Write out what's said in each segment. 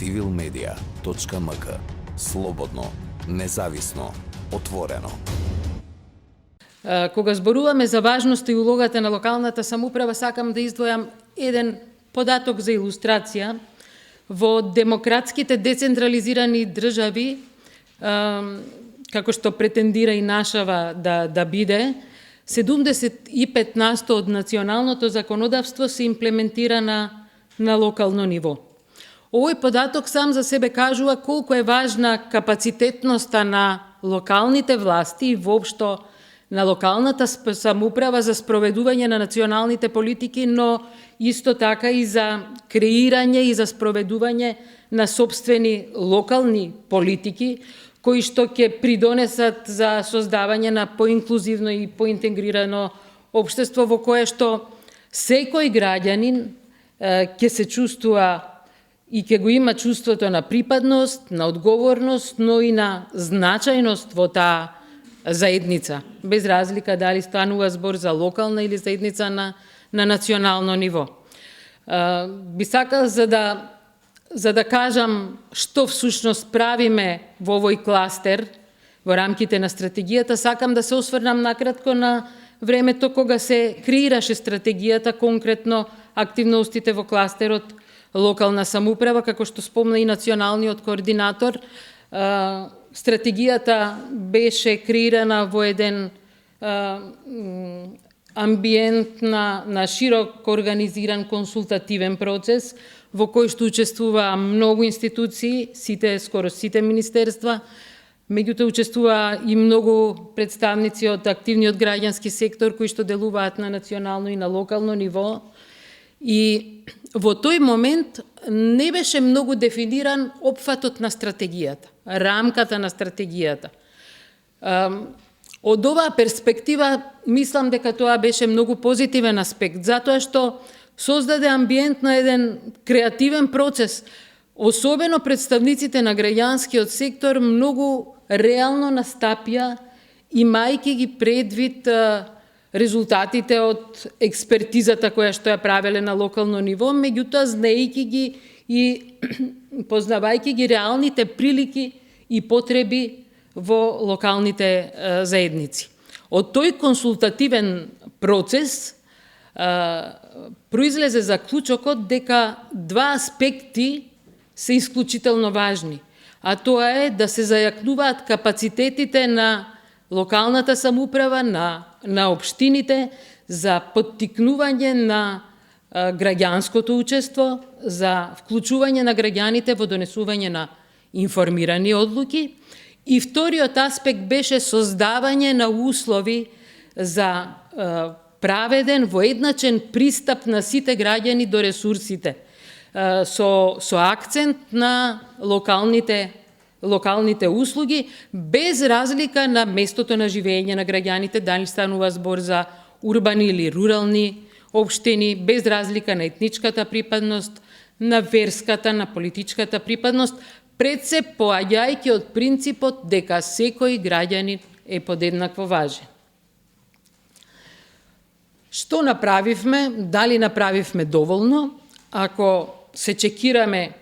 civilmedia.mk. Слободно, независно, отворено. Кога зборуваме за важноста и улогата на локалната самоуправа, сакам да издвојам еден податок за илустрација. Во демократските децентрализирани држави, како што претендира и нашава да биде, 75% од националното законодавство се имплементира на локално ниво. Овој податок сам за себе кажува колку е важна капацитетноста на локалните власти и воопшто на локалната самоуправа за спроведување на националните политики, но исто така и за креирање и за спроведување на собствени локални политики, кои што ќе придонесат за создавање на поинклузивно и поинтегрирано општество во кое што секој граѓанин ќе се чувствува и ќе го има чувството на припадност, на одговорност, но и на значајност во таа заедница, без разлика дали станува збор за локална или заедница на национално ниво. Би сакал за да кажам што всушност правиме во овој кластер во рамките на стратегијата, сакам да се осврнам накратко на времето кога се креираше стратегијата, конкретно активностите во кластерот локална самоуправа, како што спомна и националниот координатор. Стратегијата беше креирана во еден амбиент на широк организиран консултативен процес, во кој што учествува многу институции, скоро сите министерства, меѓутоа учествува и многу представници од активниот граѓански сектор кои што делуваат на национално и на локално ниво. И во тој момент не беше многу дефиниран опфатот на стратегијата, рамката на стратегијата. Од оваа перспектива, мислам дека тоа беше многу позитивен аспект, затоа што создаде амбиент на еден креативен процес. Особено представниците на граѓанскиот сектор многу реално настапија, имајќи ги предвид резултатите од експертизата која што ја правеле на локално ниво, меѓутоа знаејќи ги и познавајќи ги реалните прилики и потреби во локалните заедници. Од тој консултативен процес произлезе заклучокот дека два аспекти се исклучително важни, а тоа е да се зајакнуваат капацитетите на локалната самоуправа, на општините, за поттикнување на граѓанското учество, за вклучување на граѓаните во донесување на информирани одлуки. И вториот аспект беше создавање на услови за праведен, воедначен пристап на сите граѓани до ресурсите, со акцент на локалните услуги, без разлика на местото на живење на граѓаните, дали станува збор за урбани или рурални општини, без разлика на етничката припадност, на верската, на политичката припадност, пред се поаѓајќи од принципот дека секој граѓанин е подеднакво важен. Што направивме? Дали направивме доволно? Ако се чекираме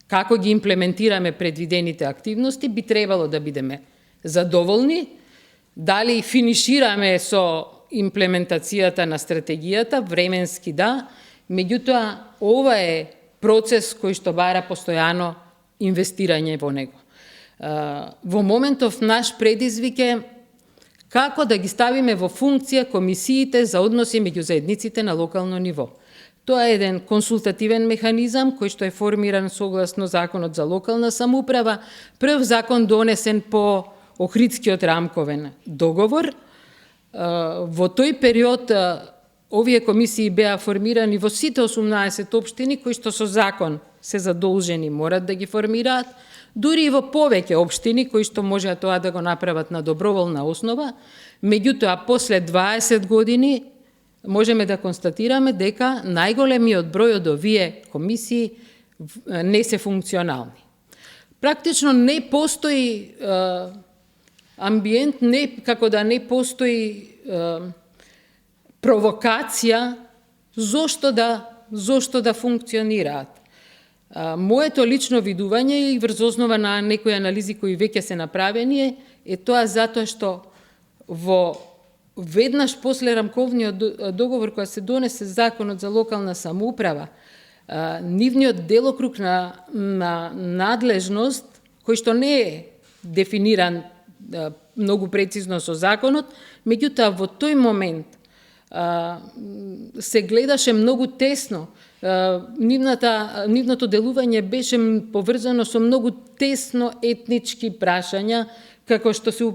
како ги имплементираме предвидените активности, би требало да бидеме задоволни. Дали финишираме со имплементацијата на стратегијата, временски да, меѓутоа ова е процес кој што бара постојано инвестирање во него. Во моментов наш предизвик е како да ги ставиме во функција комисиите за односи меѓу заедниците на локално ниво. Тоа е еден консултативен механизам кој што е формиран согласно Законот за локална самоуправа, прв закон донесен по Охридскиот рамковен договор. Во тој период овие комисии беа формирани во сите 18 општини кои што со закон се задолжени морат да ги формираат, дури и во повеќе општини кои што можеа тоа да го направат на доброволна основа, меѓутоа после 20 години можеме да констатираме дека најголемиот број од овие комисии не се функционални. Практично не постои амбиент, како да не постои провокација зошто да функционираат. Моето лично видување и врз основа на некои анализи кои веќе се направени е тоа затоа што веднаш после рамковниот договор која се донесе законот за локална самоуправа, нивниот делокруг на надлежност, кој што не е дефиниран многу прецизно со законот, меѓутоа во тој момент се гледаше многу тесно. Нивното делување беше поврзано со многу тесно етнички прашања, како што се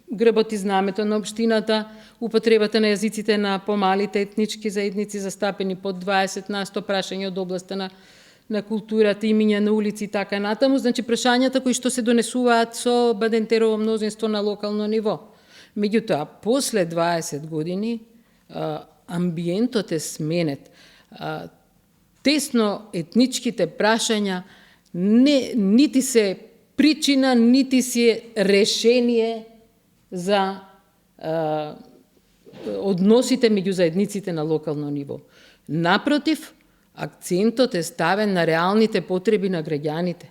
грбот и знамето на општината, употребата на јазиците на помалите етнички заедници застапени под 20%, прашање од областа на културата, имиња на улици и така натаму, значи прашањата кои што се донесуваат со бадентерово мнозинство на локално ниво. Меѓутоа, после 20 години, амбиентот е сменет. Тесно етничките прашања нити се причина, нити се решение за односите меѓу заедниците на локално ниво. Напротив, акцентот е ставен на реалните потреби на граѓаните,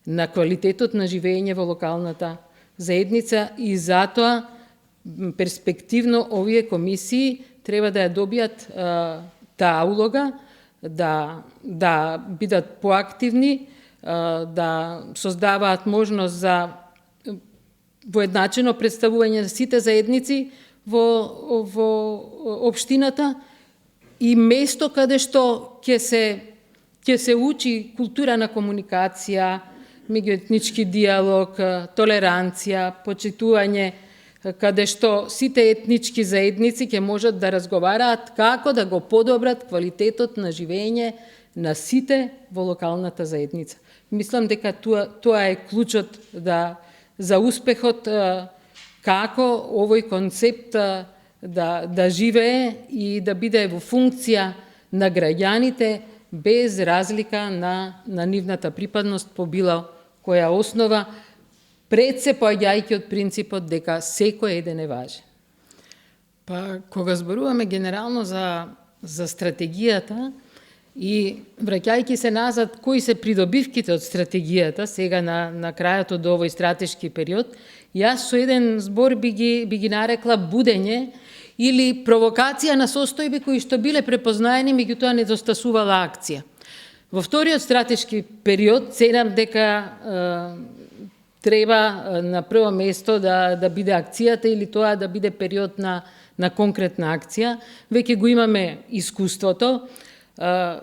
на квалитетот на живење во локалната заедница и затоа перспективно овие комисии треба да ја добијат таа улога, да бидат поактивни, да создаваат можност за воедначено представување на сите заедници во општината и место каде што ќе се учи култура на комуникација, меѓуетнички диалог, толеранција, почитување, каде што сите етнички заедници ќе можат да разговараат како да го подобрат квалитетот на живење на сите во локалната заедница. Мислам дека тоа е клучот за успехот, како овој концепт да живее и да биде во функција на граѓаните без разлика на нивната припадност по било која основа, пред се поаѓајќи од принципот дека секој еден е важен. Па, кога зборуваме генерално за стратегијата и враќајќи се назад, кои се придобивките од стратегијата сега на крајот од овој стратешки период, јас со еден збор би ги нарекла будење или провокација на состојби кои што биле препознаени, меѓутоа недостасувала акција. Во вториот стратешки период, ценам дека треба на прво место да биде акцијата или тоа да биде период на конкретна акција. Веќе го имаме искуството.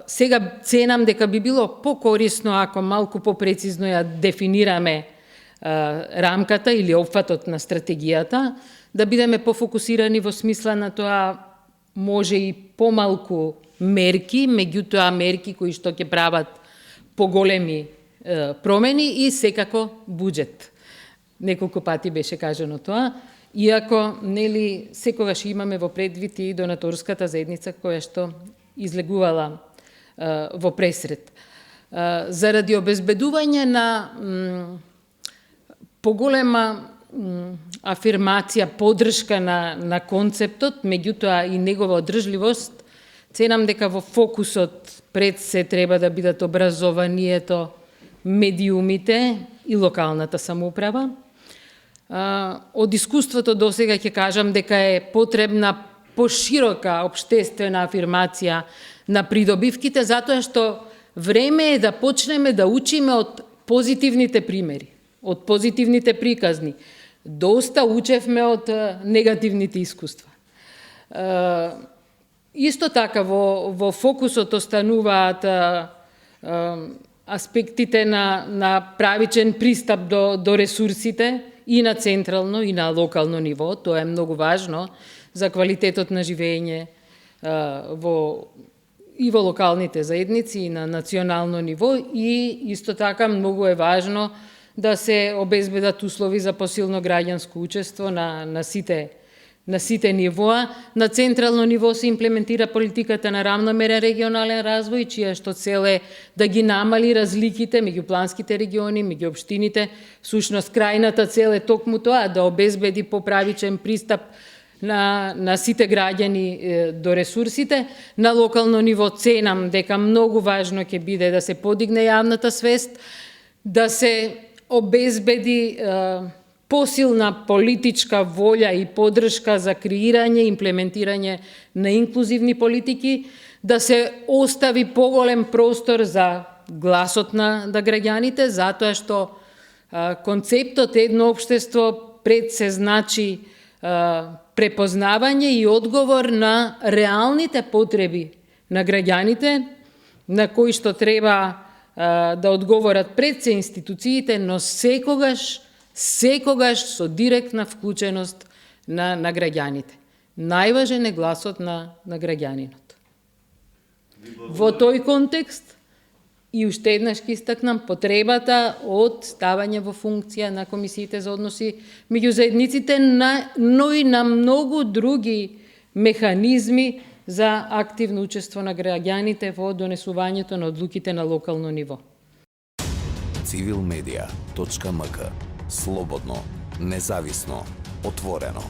Сега ценам дека би било покорисно ако малку попрецизно ја дефинираме рамката или опфатот на стратегијата, да бидеме пофокусирани во смисла на тоа може и помалку мерки, меѓутоа мерки кои што ќе прават поголеми промени и секако буџет. Неколку пати беше кажано тоа, иако нели секогаш имаме во предвид и донаторската заедница која што излегувала во пресред. Заради обезбедување на поголема афирмација, поддршка на концептот, меѓутоа и негова одржливост, ценам дека во фокусот пред се треба да бидат образованието, медиумите и локалната самоуправа. Од искуството до сега ќе кажам дека е потребна поширока општествена афирмација на придобивките, затоа што време е да почнеме да учиме од позитивните примери, од позитивните приказни. Доста учевме од негативните искуства. Исто така во фокусот остануваат аспектите на правичен пристап до ресурсите и на централно и на локално ниво. Тоа е многу важно за квалитетот на живење и во локалните заедници и на национално ниво, и исто така многу е важно да се обезбедат услови за посилно граѓанско учество на сите нивоа. На централно ниво се имплементира политиката на рамномерен регионален развој, чија што цел е да ги намали разликите меѓу планските региони, меѓу општините. Всушност, крајната цел е токму тоа, да обезбеди поправичен пристап на сите граѓани до ресурсите. На локално ниво ценам дека многу важно ќе биде да се подигне јавната свест, да се обезбеди посилна политичка волја и поддршка за креирање и имплементирање на инклузивни политики, да се остави поголем простор за гласот на граѓаните, затоа што концептот едно општество пред се значи препознавање и одговор на реалните потреби на граѓаните, на кои што треба да одговорат пред се институциите, но секогаш со директна вклученост на граѓаните. Најважен е гласот на граѓанинот. Во тој контекст, и уште еднаш ќе истакнам потребата од ставање во функција на комисиите за односи меѓу заедниците, но и на многу други механизми за активно учество на граѓаните во донесувањето на одлуките на локално ниво. civilmedia.mk. Слободно, независно, отворено.